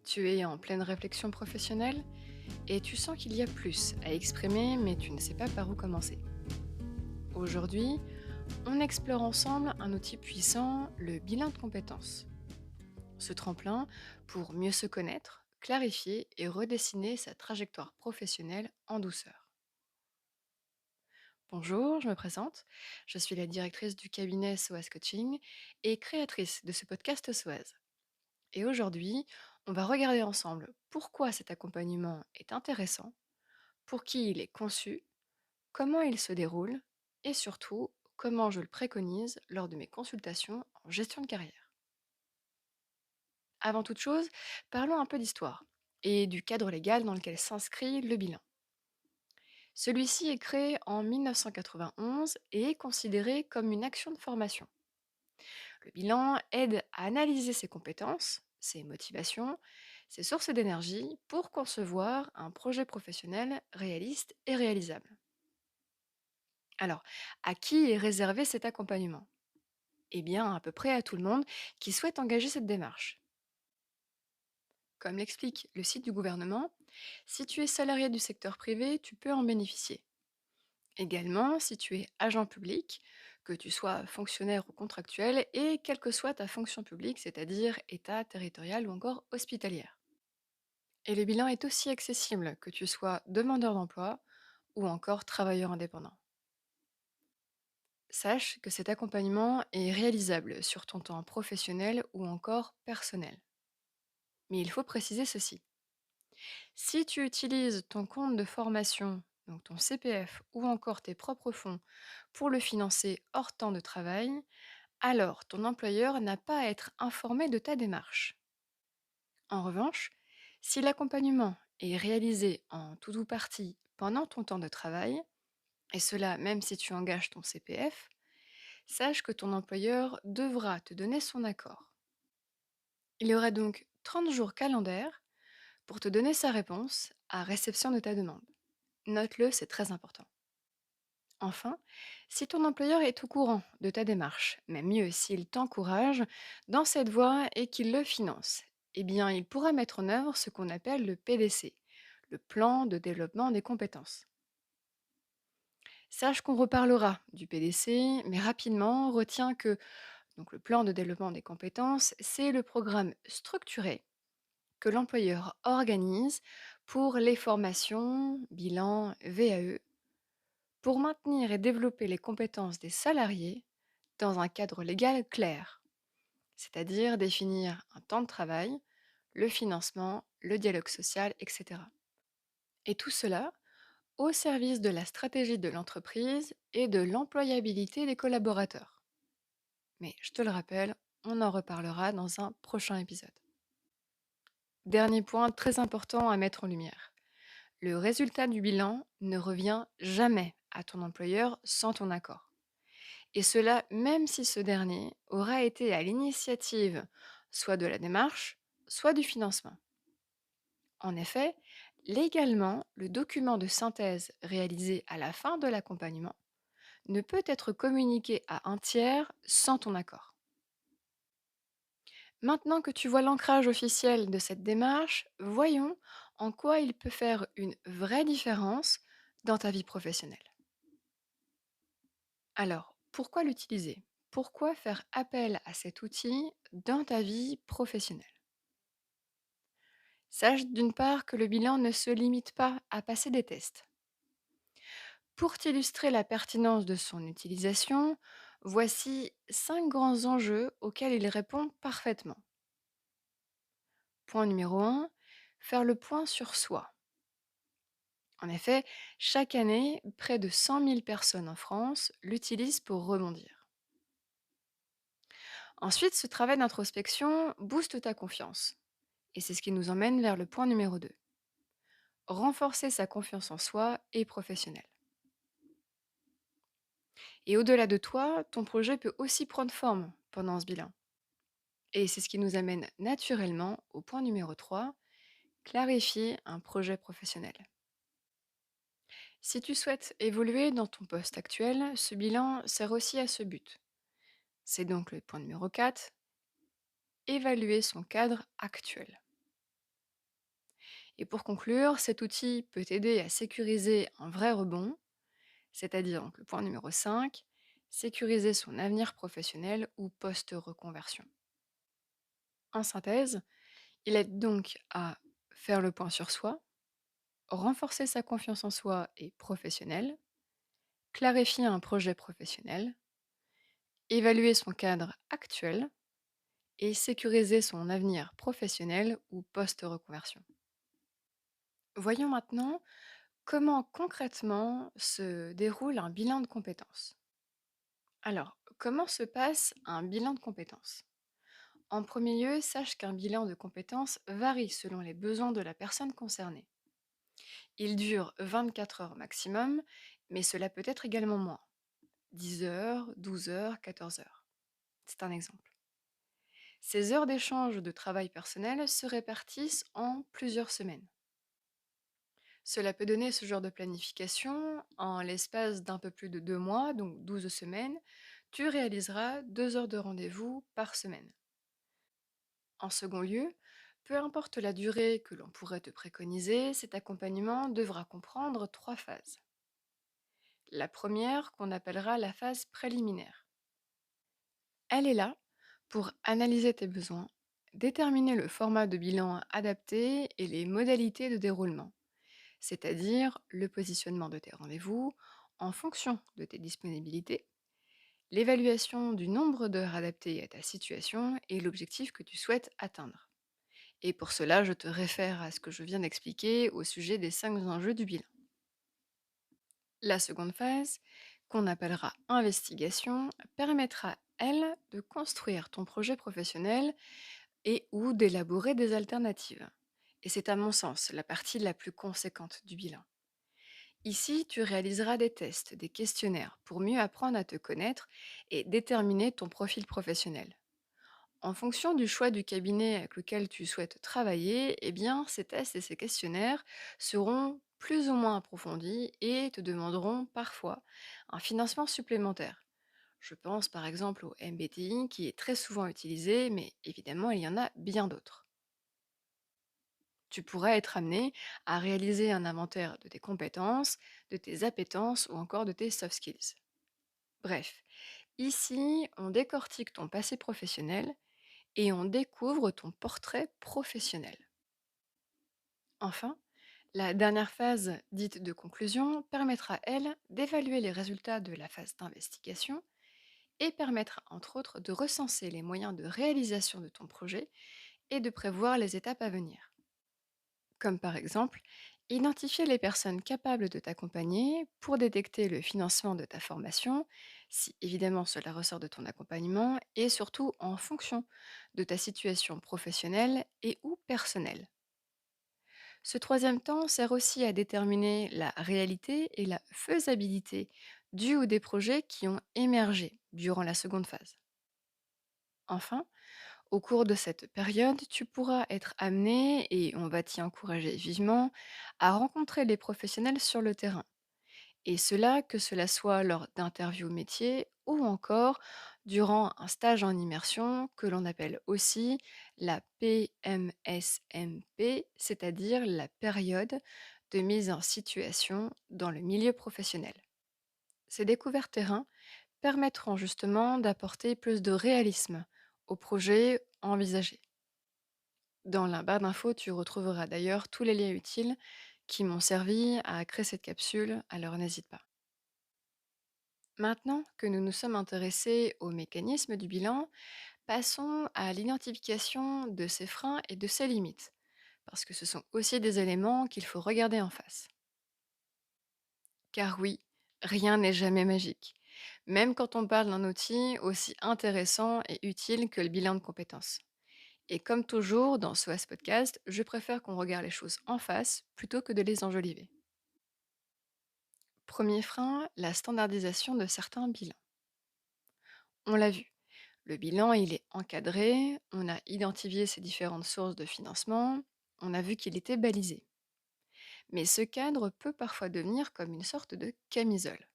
Tu es en pleine réflexion professionnelle et tu sens qu'il y a plus à exprimer, mais tu ne sais pas par où commencer. Aujourd'hui, on explore ensemble un outil puissant, le bilan de compétences. Ce tremplin pour mieux se connaître, clarifier et redessiner sa trajectoire professionnelle en douceur. Bonjour, je me présente. Je suis la directrice du cabinet SOAS Coaching et créatrice de ce podcast SOAS. Et aujourd'hui, on va regarder ensemble pourquoi cet accompagnement est intéressant, pour qui il est conçu, comment il se déroule et surtout comment je le préconise lors de mes consultations en gestion de carrière. Avant toute chose, parlons un peu d'histoire et du cadre légal dans lequel s'inscrit le bilan. Celui-ci est créé en 1991 et est considéré comme une action de formation. Le bilan aide à analyser ses compétences, ses motivations, ses sources d'énergie pour concevoir un projet professionnel réaliste et réalisable. Alors, à qui est réservé cet accompagnement? Eh bien, à peu près à tout le monde qui souhaite engager cette démarche. Comme l'explique le site du gouvernement, si tu es salarié du secteur privé, tu peux en bénéficier. Également, si tu es agent public, que tu sois fonctionnaire ou contractuel, et quelle que soit ta fonction publique, c'est-à-dire État, territorial ou encore hospitalière. Et le bilan est aussi accessible que tu sois demandeur d'emploi ou encore travailleur indépendant. Sache que cet accompagnement est réalisable sur ton temps professionnel ou encore personnel. Mais il faut préciser ceci. Si tu utilises ton compte de formation, donc ton CPF ou encore tes propres fonds pour le financer hors temps de travail, alors ton employeur n'a pas à être informé de ta démarche. En revanche, si l'accompagnement est réalisé en tout ou partie pendant ton temps de travail, et cela même si tu engages ton CPF, sache que ton employeur devra te donner son accord. Il y aura donc 30 jours calendaires pour te donner sa réponse à réception de ta demande. Note-le, c'est très important. Enfin, si ton employeur est au courant de ta démarche, même mieux s'il t'encourage dans cette voie et qu'il le finance, eh bien il pourra mettre en œuvre ce qu'on appelle le PDC, le plan de développement des compétences. Sache qu'on reparlera du PDC, mais rapidement, retiens que donc, le plan de développement des compétences, c'est le programme structuré que l'employeur organise pour les formations, bilan, VAE, pour maintenir et développer les compétences des salariés dans un cadre légal clair, c'est-à-dire définir un temps de travail, le financement, le dialogue social, etc. Et tout cela au service de la stratégie de l'entreprise et de l'employabilité des collaborateurs. Mais je te le rappelle, on en reparlera dans un prochain épisode. Dernier point très important à mettre en lumière. Le résultat du bilan ne revient jamais à ton employeur sans ton accord. Et cela même si ce dernier aura été à l'initiative soit de la démarche, soit du financement. En effet, légalement, le document de synthèse réalisé à la fin de l'accompagnement ne peut être communiqué à un tiers sans ton accord. Maintenant que tu vois l'ancrage officiel de cette démarche, voyons en quoi il peut faire une vraie différence dans ta vie professionnelle. Alors, pourquoi l'utiliser? Pourquoi faire appel à cet outil dans ta vie professionnelle? Sache d'une part que le bilan ne se limite pas à passer des tests. Pour t'illustrer la pertinence de son utilisation, voici 5 grands enjeux auxquels il répond parfaitement. Point numéro 1, faire le point sur soi. En effet, chaque année, près de 100 000 personnes en France l'utilisent pour rebondir. Ensuite, ce travail d'introspection booste ta confiance. Et c'est ce qui nous emmène vers le point numéro 2. Renforcer sa confiance en soi et professionnelle. Et au-delà de toi, ton projet peut aussi prendre forme pendant ce bilan. Et c'est ce qui nous amène naturellement au point numéro 3, clarifier un projet professionnel. Si tu souhaites évoluer dans ton poste actuel, ce bilan sert aussi à ce but. C'est donc le point numéro 4, évaluer son cadre actuel. Et pour conclure, cet outil peut aider à sécuriser un vrai rebond, c'est-à-dire donc le point numéro 5, sécuriser son avenir professionnel ou post-reconversion. En synthèse, il aide donc à faire le point sur soi, renforcer sa confiance en soi et professionnelle, clarifier un projet professionnel, évaluer son cadre actuel et sécuriser son avenir professionnel ou post-reconversion. Voyons maintenant comment concrètement se déroule un bilan de compétences. Alors, comment se passe un bilan de compétences? En premier lieu, sache qu'un bilan de compétences varie selon les besoins de la personne concernée. Il dure 24 heures maximum, mais cela peut être également moins. 10 heures, 12 heures, 14 heures. C'est un exemple. Ces heures d'échange de travail personnel se répartissent en plusieurs semaines. Cela peut donner ce genre de planification en l'espace d'un peu plus de 2 mois, donc 12 semaines. Tu réaliseras 2 heures de rendez-vous par semaine. En second lieu, peu importe la durée que l'on pourrait te préconiser, cet accompagnement devra comprendre 3 phases. La première, qu'on appellera la phase préliminaire. Elle est là pour analyser tes besoins, déterminer le format de bilan adapté et les modalités de déroulement, c'est-à-dire le positionnement de tes rendez-vous en fonction de tes disponibilités, l'évaluation du nombre d'heures adaptées à ta situation et l'objectif que tu souhaites atteindre. Et pour cela, je te réfère à ce que je viens d'expliquer au sujet des 5 enjeux du bilan. La seconde phase, qu'on appellera investigation, permettra, elle, de construire ton projet professionnel et ou d'élaborer des alternatives. Et c'est à mon sens la partie la plus conséquente du bilan. Ici, tu réaliseras des tests, des questionnaires pour mieux apprendre à te connaître et déterminer ton profil professionnel. En fonction du choix du cabinet avec lequel tu souhaites travailler, eh bien, ces tests et ces questionnaires seront plus ou moins approfondis et te demanderont parfois un financement supplémentaire. Je pense par exemple au MBTI qui est très souvent utilisé, mais évidemment, il y en a bien d'autres. Tu pourrais être amené à réaliser un inventaire de tes compétences, de tes appétences ou encore de tes soft skills. Bref, ici, on décortique ton passé professionnel et on découvre ton portrait professionnel. Enfin, la dernière phase, dite de conclusion, permettra, elle, d'évaluer les résultats de la phase d'investigation et permettra, entre autres, de recenser les moyens de réalisation de ton projet et de prévoir les étapes à venir. Comme par exemple, identifier les personnes capables de t'accompagner pour détecter le financement de ta formation, si évidemment cela ressort de ton accompagnement, et surtout en fonction de ta situation professionnelle et ou personnelle. Ce troisième temps sert aussi à déterminer la réalité et la faisabilité du ou des projets qui ont émergé durant la seconde phase. Enfin, au cours de cette période, tu pourras être amené, et on va t'y encourager vivement, à rencontrer les professionnels sur le terrain. Et cela, que cela soit lors d'interviews métiers ou encore durant un stage en immersion que l'on appelle aussi la PMSMP, c'est-à-dire la période de mise en situation dans le milieu professionnel. Ces découvertes terrain permettront justement d'apporter plus de réalisme au projet envisagé. Dans la barre d'infos, tu retrouveras d'ailleurs tous les liens utiles qui m'ont servi à créer cette capsule, alors n'hésite pas. Maintenant que nous nous sommes intéressés au mécanisme du bilan, passons à l'identification de ses freins et de ses limites, parce que ce sont aussi des éléments qu'il faut regarder en face. Car oui, rien n'est jamais magique, même quand on parle d'un outil aussi intéressant et utile que le bilan de compétences. Et comme toujours dans SOAS Podcast, je préfère qu'on regarde les choses en face plutôt que de les enjoliver. Premier frein, la standardisation de certains bilans. On l'a vu, le bilan, il est encadré, on a identifié ses différentes sources de financement, on a vu qu'il était balisé. Mais ce cadre peut parfois devenir comme une sorte de camisole.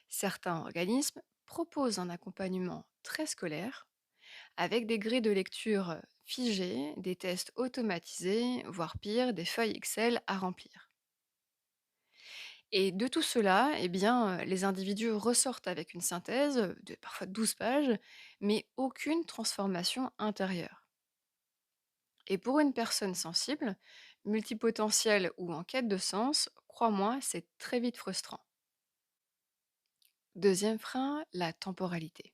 Certains organismes proposent un accompagnement très scolaire, avec des grilles de lecture figés, des tests automatisés, voire pire, des feuilles Excel à remplir. Et de tout cela, eh bien, les individus ressortent avec une synthèse de parfois 12 pages, mais aucune transformation intérieure. Et pour une personne sensible, multipotentielle ou en quête de sens, crois-moi, c'est très vite frustrant. Deuxième frein, la temporalité.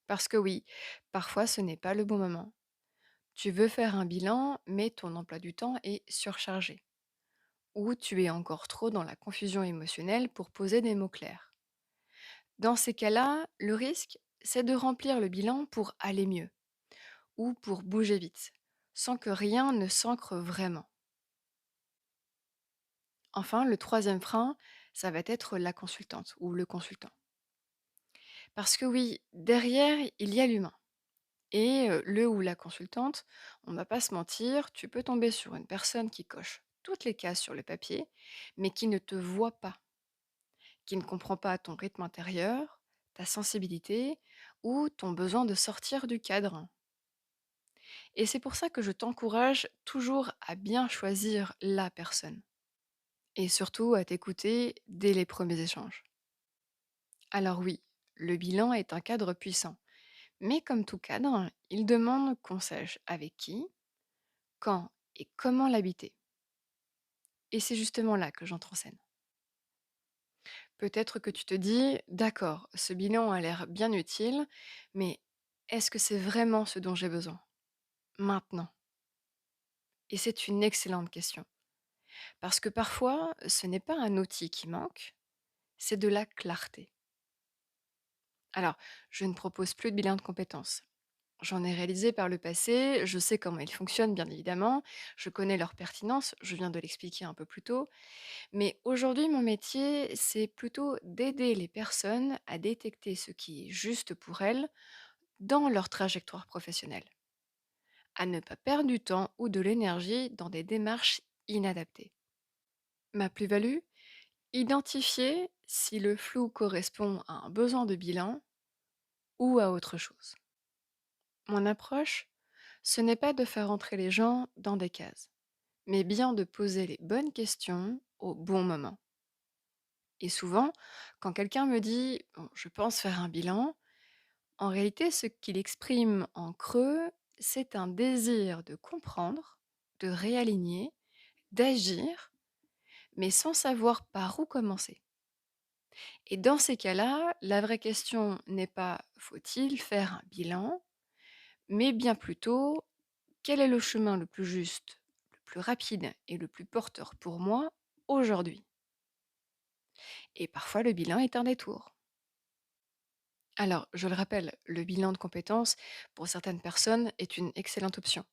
Parce que oui, parfois ce n'est pas le bon moment. Tu veux faire un bilan, mais ton emploi du temps est surchargé. Ou tu es encore trop dans la confusion émotionnelle pour poser des mots clairs. Dans ces cas-là, le risque, c'est de remplir le bilan pour aller mieux ou pour bouger vite, sans que rien ne s'ancre vraiment. Enfin, le troisième frein, ça va être la consultante ou le consultant. Parce que oui, derrière, il y a l'humain. Et le ou la consultante, on ne va pas se mentir, tu peux tomber sur une personne qui coche toutes les cases sur le papier, mais qui ne te voit pas, qui ne comprend pas ton rythme intérieur, ta sensibilité ou ton besoin de sortir du cadre. Et c'est pour ça que je t'encourage toujours à bien choisir la personne et surtout à t'écouter dès les premiers échanges. Alors oui, le bilan est un cadre puissant, mais comme tout cadre, il demande qu'on sache avec qui, quand et comment l'habiter. Et c'est justement là que j'entre en scène. Peut-être que tu te dis, d'accord, ce bilan a l'air bien utile, mais est-ce que c'est vraiment ce dont j'ai besoin maintenant? Et c'est une excellente question. Parce que parfois, ce n'est pas un outil qui manque, c'est de la clarté. Alors, je ne propose plus de bilan de compétences. J'en ai réalisé par le passé, je sais comment ils fonctionnent bien évidemment, je connais leur pertinence, je viens de l'expliquer un peu plus tôt, mais aujourd'hui mon métier, c'est plutôt d'aider les personnes à détecter ce qui est juste pour elles dans leur trajectoire professionnelle, à ne pas perdre du temps ou de l'énergie dans des démarches inadaptées. Ma plus-value, identifier si le flou correspond à un besoin de bilan ou à autre chose. Mon approche, ce n'est pas de faire entrer les gens dans des cases, mais bien de poser les bonnes questions au bon moment. Et souvent, quand quelqu'un me dit «Bon, je pense faire un bilan», en réalité, ce qu'il exprime en creux, c'est un désir de comprendre, de réaligner, d'agir, mais sans savoir par où commencer. Et dans ces cas-là, la vraie question n'est pas faut-il faire un bilan, mais bien plutôt quel est le chemin le plus juste, le plus rapide et le plus porteur pour moi aujourd'hui. Et parfois, le bilan est un détour. Alors, je le rappelle, le bilan de compétences, pour certaines personnes, est une excellente option.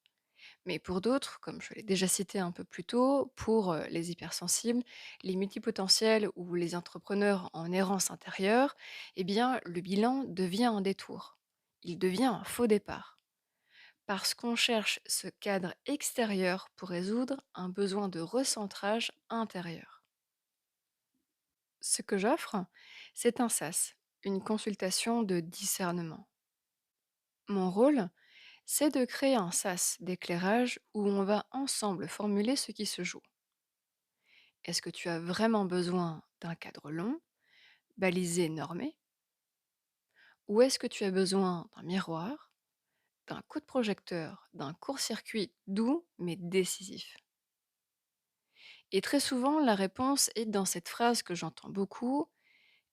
Mais pour d'autres, comme je l'ai déjà cité un peu plus tôt, pour les hypersensibles, les multipotentiels ou les entrepreneurs en errance intérieure, eh bien, le bilan devient un détour. Il devient un faux départ. Parce qu'on cherche ce cadre extérieur pour résoudre un besoin de recentrage intérieur. Ce que j'offre, c'est un SAS, une consultation de discernement. Mon rôle, c'est de créer un sas d'éclairage où on va ensemble formuler ce qui se joue. Est-ce que tu as vraiment besoin d'un cadre long, balisé, normé, ou est-ce que tu as besoin d'un miroir, d'un coup de projecteur, d'un court-circuit doux mais décisif? Et très souvent, la réponse est dans cette phrase que j'entends beaucoup: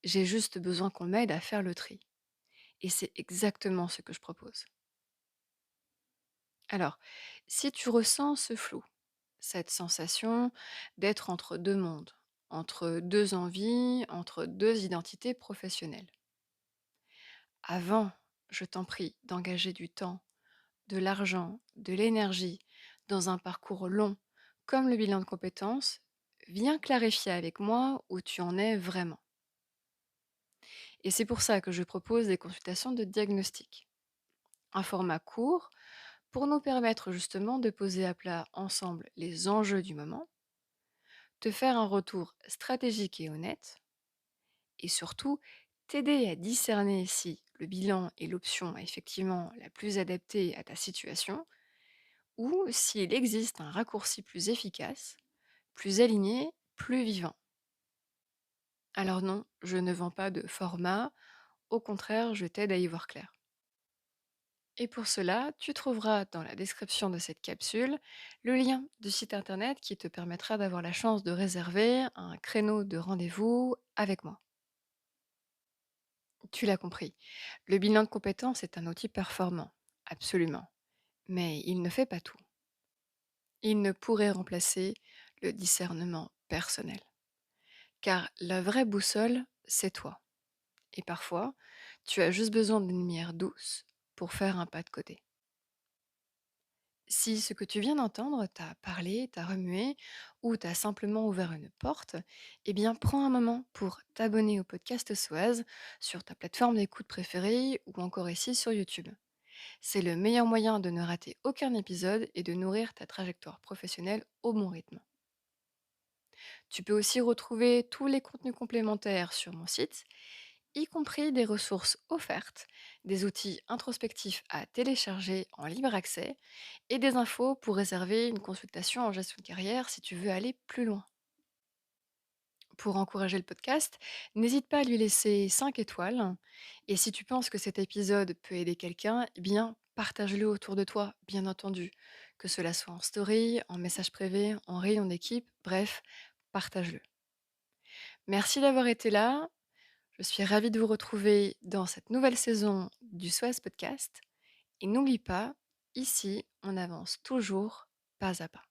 «J'ai juste besoin qu'on m'aide à faire le tri». Et c'est exactement ce que je propose. Alors, si tu ressens ce flou, cette sensation d'être entre deux mondes, entre deux envies, entre deux identités professionnelles, avant, je t'en prie, d'engager du temps, de l'argent, de l'énergie dans un parcours long, comme le bilan de compétences, viens clarifier avec moi où tu en es vraiment. Et c'est pour ça que je propose des consultations de diagnostic. Un format court pour nous permettre justement de poser à plat ensemble les enjeux du moment, te faire un retour stratégique et honnête, et surtout t'aider à discerner si le bilan est l'option effectivement la plus adaptée à ta situation, ou s'il existe un raccourci plus efficace, plus aligné, plus vivant. Alors non, je ne vends pas de format, au contraire, je t'aide à y voir clair. Et pour cela, tu trouveras dans la description de cette capsule le lien du site internet qui te permettra d'avoir la chance de réserver un créneau de rendez-vous avec moi. Tu l'as compris, le bilan de compétences est un outil performant, absolument, mais il ne fait pas tout. Il ne pourrait remplacer le discernement personnel. Car la vraie boussole, c'est toi. Et parfois, tu as juste besoin d'une lumière douce pour faire un pas de côté. Si ce que tu viens d'entendre t'a parlé, t'a remué ou t'a simplement ouvert une porte, eh bien prends un moment pour t'abonner au podcast SOAS sur ta plateforme d'écoute préférée ou encore ici sur YouTube. C'est le meilleur moyen de ne rater aucun épisode et de nourrir ta trajectoire professionnelle au bon rythme. Tu peux aussi retrouver tous les contenus complémentaires sur mon site, y compris des ressources offertes, des outils introspectifs à télécharger en libre accès et des infos pour réserver une consultation en gestion de carrière si tu veux aller plus loin. Pour encourager le podcast, n'hésite pas à lui laisser 5 étoiles. Et si tu penses que cet épisode peut aider quelqu'un, eh bien, partage-le autour de toi, bien entendu. Que cela soit en story, en message privé, en rayon d'équipe, bref, partage-le. Merci d'avoir été là. Je suis ravie de vous retrouver dans cette nouvelle saison du SOAS Podcast. Et n'oublie pas, ici, on avance toujours pas à pas.